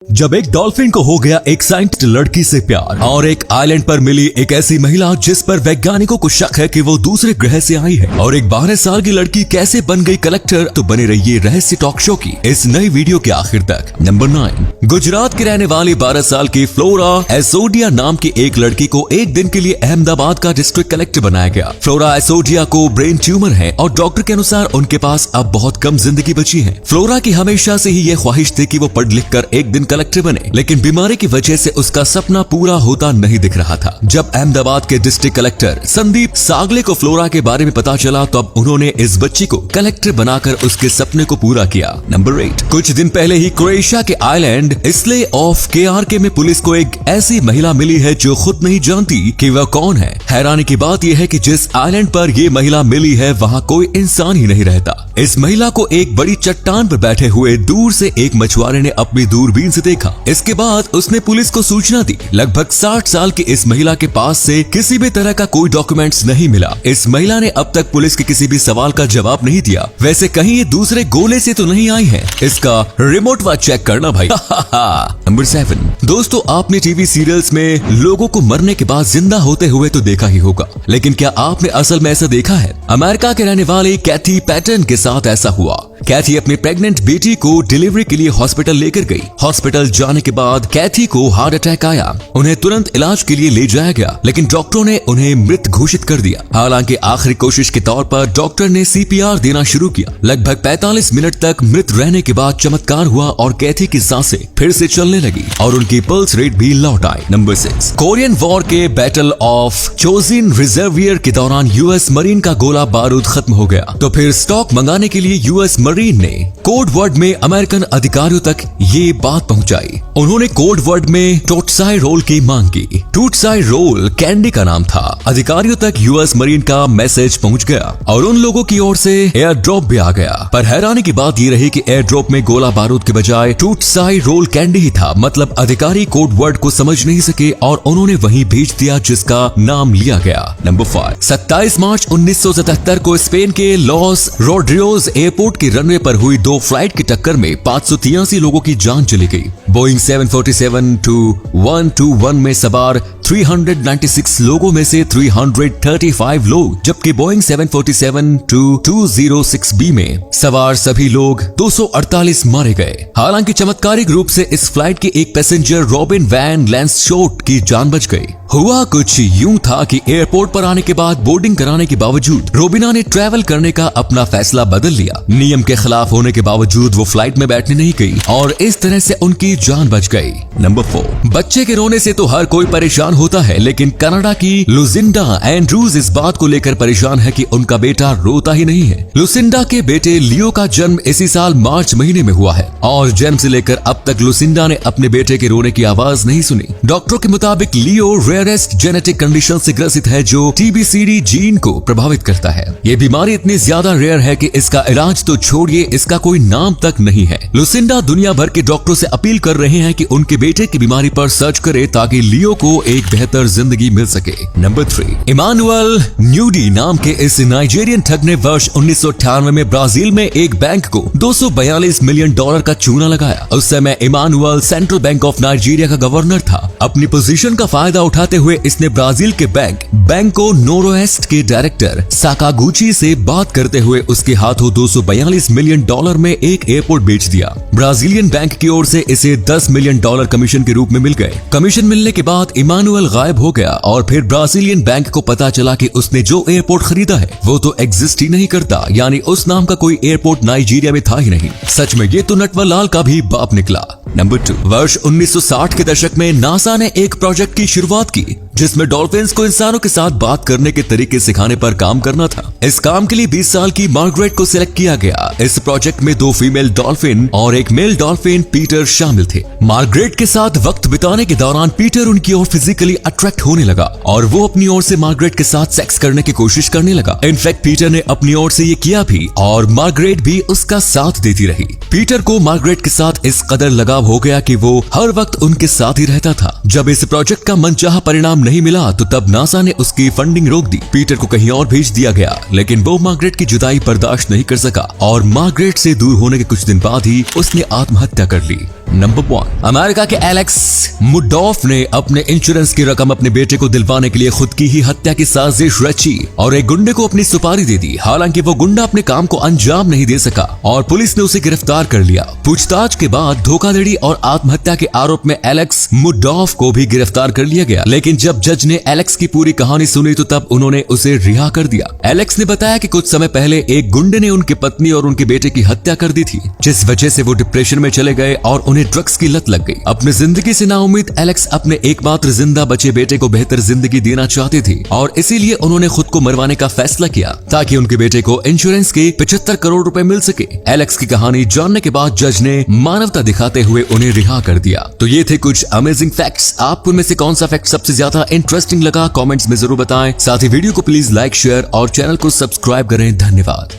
जब एक डॉल्फिन को हो गया एक साइंटिस्ट लड़की से प्यार और एक आइलैंड पर मिली एक ऐसी महिला जिस पर वैज्ञानिकों को शक है कि वो दूसरे ग्रह से आई है और एक 12 साल की लड़की कैसे बन गई कलेक्टर, तो बने रहिए रहस्य टॉक शो की इस नई वीडियो के आखिर तक। नंबर 9। गुजरात की रहने वाली 12 साल की फ्लोरा एसोडिया नाम की एक लड़की को एक दिन के लिए अहमदाबाद का डिस्ट्रिक्ट कलेक्टर बनाया गया। फ्लोरा एसोडिया को ब्रेन ट्यूमर है और डॉक्टर के अनुसार उनके पास अब बहुत कम जिंदगी बची है। फ्लोरा की हमेशा से ही ये ख्वाहिश थी कि वो पढ़ लिख कर एक दिन कलेक्टर बने, लेकिन बीमारी की वजह से उसका सपना पूरा होता नहीं दिख रहा था। जब अहमदाबाद के डिस्ट्रिक्ट कलेक्टर संदीप सागले को फ्लोरा के बारे में पता चला तो अब उन्होंने इस बच्ची को कलेक्टर बनाकर उसके सपने को पूरा किया। नंबर 8। कुछ दिन पहले ही क्रोएशिया के आइलैंड इसले ऑफ केआरके में पुलिस को एक ऐसी महिला मिली है जो खुद नहीं जानती कि वह कौन है। हैरानी की बात यह है कि जिस आइलैंड पर ये महिला मिली है वहाँ कोई इंसान ही नहीं रहता। इस महिला को एक बड़ी चट्टान पर बैठे हुए दूर से एक मछुआरे ने अपनी दूरबीन से देखा। इसके बाद उसने पुलिस को सूचना दी। लगभग 60 साल की इस महिला के पास से किसी भी तरह का कोई डॉक्यूमेंट्स नहीं मिला। इस महिला ने अब तक पुलिस के किसी भी सवाल का जवाब नहीं दिया। वैसे कहीं ये दूसरे गोले से तो नहीं आई है? इसका रिमोट वॉच चेक करना भाई। नंबर 7। दोस्तों, आपने टीवी सीरियल्स में लोगों को मरने के बाद जिंदा होते हुए तो देखा ही होगा, लेकिन क्या आपने असल में ऐसा देखा है? अमेरिका के रहने वाले कैथी पैटर्न के साथ ऐसा हुआ। कैथी अपनी प्रेग्नेंट बेटी को डिलीवरी के लिए हॉस्पिटल लेकर गई। हॉस्पिटल जाने के बाद कैथी को हार्ट अटैक आया। उन्हें तुरंत इलाज के लिए ले जाया गया, लेकिन डॉक्टरों ने उन्हें मृत घोषित कर दिया। हालांकि आखिरी कोशिश के तौर पर डॉक्टर ने सीपीआर देना शुरू किया। लगभग 45 मिनट तक मृत रहने के बाद चमत्कार हुआ और कैथी की सांसें फिर से चलने लगी और उनकी पल्स रेट भी लौट आई। नंबर 6। कोरियन वॉर के बैटल ऑफ चोजिन रिजर्वियर के दौरान यूएस मरीन का गोला बारूद खत्म हो गया, तो फिर स्टॉक मंगाने के लिए यूएस मरीन ने कोड वर्ड में अमेरिकन अधिकारियों तक ये बात पहुंचाई। उन्होंने कोड वर्ड में टोटसाई रोल की मांग की। टोटसाई रोल कैंडी का नाम था। अधिकारियों तक यूएस मरीन का मैसेज पहुंच गया और उन लोगों की ओर से एयर ड्रॉप भी आ गया। पर हैरानी की बात ये रही कि एयर ड्रॉप में गोला बारूद के बजाय टोटसाई रोल कैंडी ही था। मतलब अधिकारी कोड वर्ड को समझ नहीं सके और उन्होंने वहीं भेज दिया जिसका नाम लिया गया। नंबर 5। 27 मार्च 1977 को स्पेन के लॉस रोड्रिगोस एयरपोर्ट के रनवे पर हुई 2 फ्लाइट की टक्कर में 583 लोगों की जान चली गई। बोइंग 747-121 में सवार 396 लोगों में से 335 लोग, जबकि बोइंग 747-206B में सवार सभी लोग 248 मारे गए। हालांकि चमत्कारिक रूप से इस फ्लाइट के एक पैसेंजर रॉबिन वैन लैंसशोट की जान बच गई। हुआ कुछ यूं था कि एयरपोर्ट पर आने के बाद बोर्डिंग कराने के बावजूद रोबिना ने ट्रैवल करने का अपना फैसला बदल लिया। नियम के खिलाफ होने के बावजूद वो फ्लाइट में बैठने नहीं गई और इस तरह से उनकी जान बच गई। नंबर 4। बच्चे के रोने से तो हर कोई परेशान होता है, लेकिन कनाडा की लुसिंडा एंड्रूज इस बात को लेकर परेशान है कि उनका बेटा रोता ही नहीं है। लुसिंडा के बेटे लियो का जन्म इसी साल मार्च महीने में हुआ है और जन्म से लेकर अब तक लुसिंडा ने अपने बेटे के रोने की आवाज नहीं सुनी। डॉक्टरों के मुताबिक लियो रेयरेस्ट जेनेटिक कंडीशन से ग्रसित है जो TBCD जीन को प्रभावित करता है। ये बीमारी इतनी ज्यादा रेयर है कि इसका इलाज तो छोड़िए, इसका कोई नाम तक नहीं है। लुसिंडा दुनिया भर के डॉक्टरों से अपील कर रहे हैं कि उनके बेटे की बीमारी पर सर्च करे ताकि लियो को एक बेहतर जिंदगी मिल सके। नंबर 3। इमानुअल न्यूडी नाम के इस नाइजीरियन ठग ने वर्ष 1998 में ब्राजील में एक बैंक को $242 मिलियन का चूना लगाया। उस समय Emmanuel central bank of Nigeria का गवर्नर था। अपनी पोजीशन का फायदा उठाते हुए इसने ब्राजील के बैंको नोरोएस्ट के डायरेक्टर साकागुची से बात करते हुए उसके हाथों $242 मिलियन में एक एयरपोर्ट बेच दिया। ब्राजीलियन बैंक की ओर से इसे $10 मिलियन कमीशन के रूप में मिल गए। कमीशन मिलने के बाद इमानुअल गायब हो गया और फिर ब्राजीलियन बैंक को पता चला कि उसने जो एयरपोर्ट खरीदा है वो तो एग्जिस्ट ही नहीं करता, यानी उस नाम का कोई एयरपोर्ट नाइजीरिया में था ही नहीं। सच में ये तो नटवरलाल का भी बाप निकला। नंबर 2। वर्ष 1960 के दशक में नासा ने एक प्रोजेक्ट की शुरुआत की जिसमें डॉल्फिन्स को इंसानों के साथ बात करने के तरीके सिखाने पर काम करना था। इस काम के लिए 20 साल की मार्गरेट को सिलेक्ट किया गया। इस प्रोजेक्ट में 2 फीमेल डॉल्फिन और एक मेल डॉल्फिन पीटर शामिल थे। मार्गरेट के साथ वक्त बिताने के दौरान पीटर उनकी ओर फिजिकली अट्रैक्ट होने लगा और वो अपनी ओर से मार्गरेट के साथ सेक्स करने की कोशिश करने लगा। इनफैक्ट पीटर ने अपनी ओर से ये किया भी और मार्गरेट भी उसका साथ देती रही। पीटर को मार्गरेट के साथ इस कदर लगाव हो गया कि वो हर वक्त उनके साथ ही रहता था। जब इस प्रोजेक्ट का मनचाहा परिणाम नहीं मिला तो तब नासा ने उसकी फंडिंग रोक दी। पीटर को कहीं और भेज दिया गया, लेकिन वो मार्गरेट की जुदाई बर्दाश्त नहीं कर सका और मार्गरेट से दूर होने के कुछ दिन बाद ही उसने आत्महत्या कर ली। नंबर 1, अमेरिका के एलेक्स मुडॉफ ने अपने इंश्योरेंस की रकम अपने बेटे को दिलवाने के लिए खुद की ही हत्या की साजिश रची और एक गुंडे को अपनी सुपारी दे दी। हालांकि वो गुंडा अपने काम को अंजाम नहीं दे सका और पुलिस ने उसे गिरफ्तार कर लिया। पूछताछ के बाद धोखाधड़ी और आत्महत्या के आरोप में एलेक्स मुडॉफ को भी गिरफ्तार कर लिया गया। लेकिन जब जज ने एलेक्स की पूरी कहानी सुनी तो तब उन्होंने उसे रिहा कर दिया। एलेक्स ने बताया कि कुछ समय पहले एक गुंडे ने उनकी पत्नी और उनके बेटे की हत्या कर दी थी, जिस वजह से वो डिप्रेशन में चले गए और उन्हें ड्रग्स की लत लग गई। अपनी जिंदगी से नाउम्मीद एलेक्स अपने एकमात्र जिंदा बचे बेटे को बेहतर जिंदगी देना चाहते थे और इसीलिए उन्होंने खुद को मरवाने का फैसला किया ताकि उनके बेटे को इंश्योरेंस के 75 करोड़ रुपए मिल सके। एलेक्स की कहानी जानने के बाद जज ने मानवता दिखाते हुए उन्हें रिहा कर दिया। तो ये थे कुछ अमेजिंग फैक्ट्स। आपको इनमें से कौन सा फैक्ट सबसे ज्यादा इंटरेस्टिंग लगा, कमेंट्स में जरूर बताएं। साथ ही वीडियो को प्लीज लाइक, शेयर और चैनल को सब्सक्राइब करें। धन्यवाद।